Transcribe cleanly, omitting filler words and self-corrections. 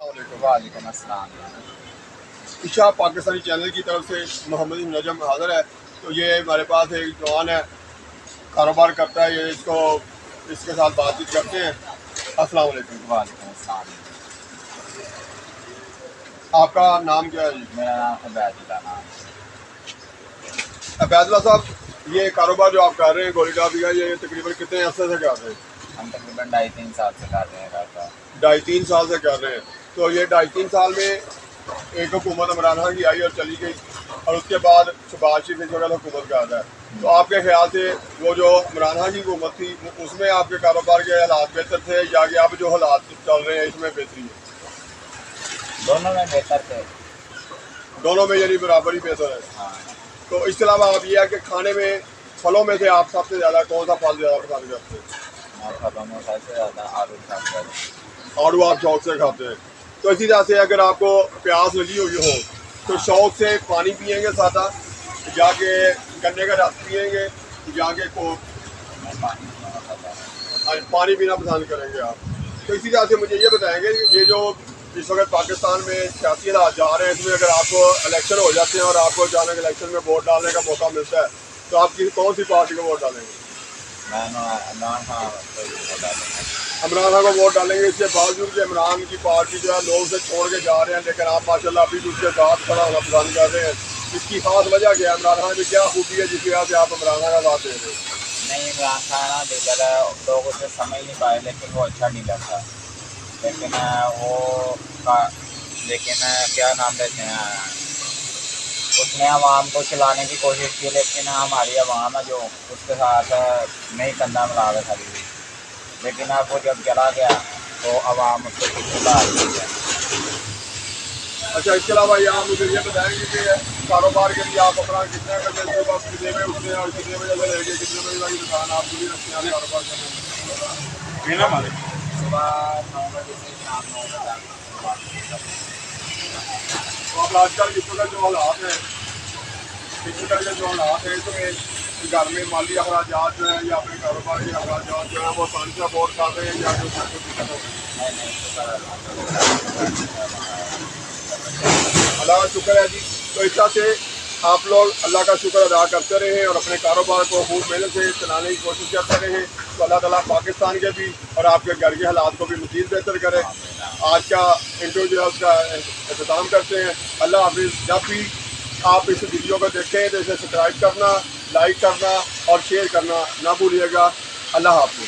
وعلیکم السلام۔ عشا پاکستانی چینل کی طرف سے محمد نجم حاضر ہے۔ تو یہ ہمارے پاس ایک جوان ہے، کاروبار کرتا ہے، یہ اس کے ساتھ بات چیت کرتے ہیں۔ السلام علیکم۔ وعلیکم السلام۔ آپ کا نام کیا ہے جی؟ میرا نام عبید اللہ نام ہے۔ عبید اللہ صاحب، یہ کاروبار جو آپ کر رہے ہیں گولی ٹافی کا، یہ تقریباً کتنے عرصے سے کر رہے ہیں؟ ہم تقریباً 2.5-3 سال سے کر رہے ہیں کاروبار۔ 2.5-3 سال سے کر رہے ہیں۔ تو یہ 2.5-3 سال میں ایک حکومت عمران خان کی آئی اور چلی گئی، اور اس کے بعد شہباز شریف اس وقت حکومت کا آتا ہے۔ تو آپ کے خیال سے وہ جو عمران خان کی حکومت تھی، اس میں آپ کے کاروبار کے حالات بہتر تھے، یا کہ اب جو حالات چل رہے ہیں اس میں بہتری ہے؟ دونوں میں بہتر تھے۔ دونوں میں یعنی برابر ہی بہتر ہے۔ ہاں، تو اس کے علاوہ آپ یہ ہے کہ کھانے میں پھلوں میں سے آپ سب سے زیادہ کون سا پھل زیادہ پسند کرتے ہیں؟ میں پھلوں میں سب سے زیادہ آلو کھاتا ہوں۔ آڑو آپ شوق سے کھاتے ہیں۔ تو اسی طرح سے اگر آپ کو پیاس لگی ہوئی ہو تو شوق سے پانی پئیں گے سادہ، یا کہ گنے کا رس پئیں گے، یا کہ میں پانی پینا کھاتا ہوں۔ پانی پینا پسند کریں گے آپ؟ تو اسی طرح سے مجھے یہ بتائیں گے کہ یہ جو اس وقت پاکستان میں سیاسی حالات جا رہے ہیں، اس میں اگر آپ کو الیکشن ہو جاتے ہیں اور آپ کو اچانک الیکشن میں ووٹ ڈالنے کا موقع ملتا ہے، تو آپ کون سی پارٹی کو ووٹ ڈالیں گے؟ میں عمران خان کو ووٹ ڈالوں گا۔ عمران خان کو ووٹ ڈالیں گے، اس کے باوجود کہ عمران کی پارٹی جو ہے لوگ اسے چھوڑ کے جا رہے ہیں، لیکن آپ ماشاءاللہ ابھی بھی اس کے ساتھ کھڑا ہونا پسند کر رہے ہیں۔ اس کی خاص وجہ کیا ہے؟ عمران خان کی کیا خوبی ہے جس کی وجہ سے آپ عمران خان کا ساتھ دے رہے ہیں؟ نہیں، عمران خان ڈیلر ہے، لوگ اسے سمجھ نہیں پائے، لیکن وہ اچھا ڈیلر تھا۔ لیکن کیا نام لیتے ہیں، اس نے عوام کو چلانے کی کوشش کی، لیکن ہماری عوام ہے جو اس کے ساتھ نہیں کندھا ملا رہا تھا ابھی۔ لیکن اب وہ جب چلا گیا تو عوام اس کو پیچھے بھاگ گئی ہے۔ اچھا، اس کے علاوہ یہ آپ مجھے یہ بتائیں گے کہ کاروبار کے لیے آپ اپنا کتنے کرتے ہیں؟ صبح کتنے بجے اٹھتے ہیں اور کتنے بجے سے لے کے کتنے بجے تک دکان آپ کی رکھتے ہیں کاروبار کرنے میں؟ صبح 9 بجے سے شام 9 بجے تک۔ تو اب آج کل اس وقت جو حالات ہیں، اس وقت کے جو حالات ہیں، اس میں گھر میں مالی اخراجات جو ہیں یا اپنے کاروبار کے اخراجات جو ہیں وہ آسانی سے افورڈ کر رہے ہیں، یا جو دقت ہو رہی ہے؟ نہیں نہیں، اللہ کا شکر ہے جی۔ تو اس طرح سے آپ لوگ اللہ کا شکر ادا کرتے رہیں اور اپنے کاروبار کو خوب محنت سے چلانے کی کوشش کرتے رہیں، تو اللہ تعالیٰ پاکستان کے بھی اور آپ کے گھر کے حالات کو بھی مزید بہتر کرے۔ آج کا انٹرویو جو ہے اس کا اختتام کرتے ہیں۔ اللہ حافظ۔ جب بھی آپ اس ویڈیو کو دیکھیں تو اسے سبسکرائب کرنا، لائک کرنا اور شیئر کرنا نہ بھولیے گا۔ اللہ حافظ۔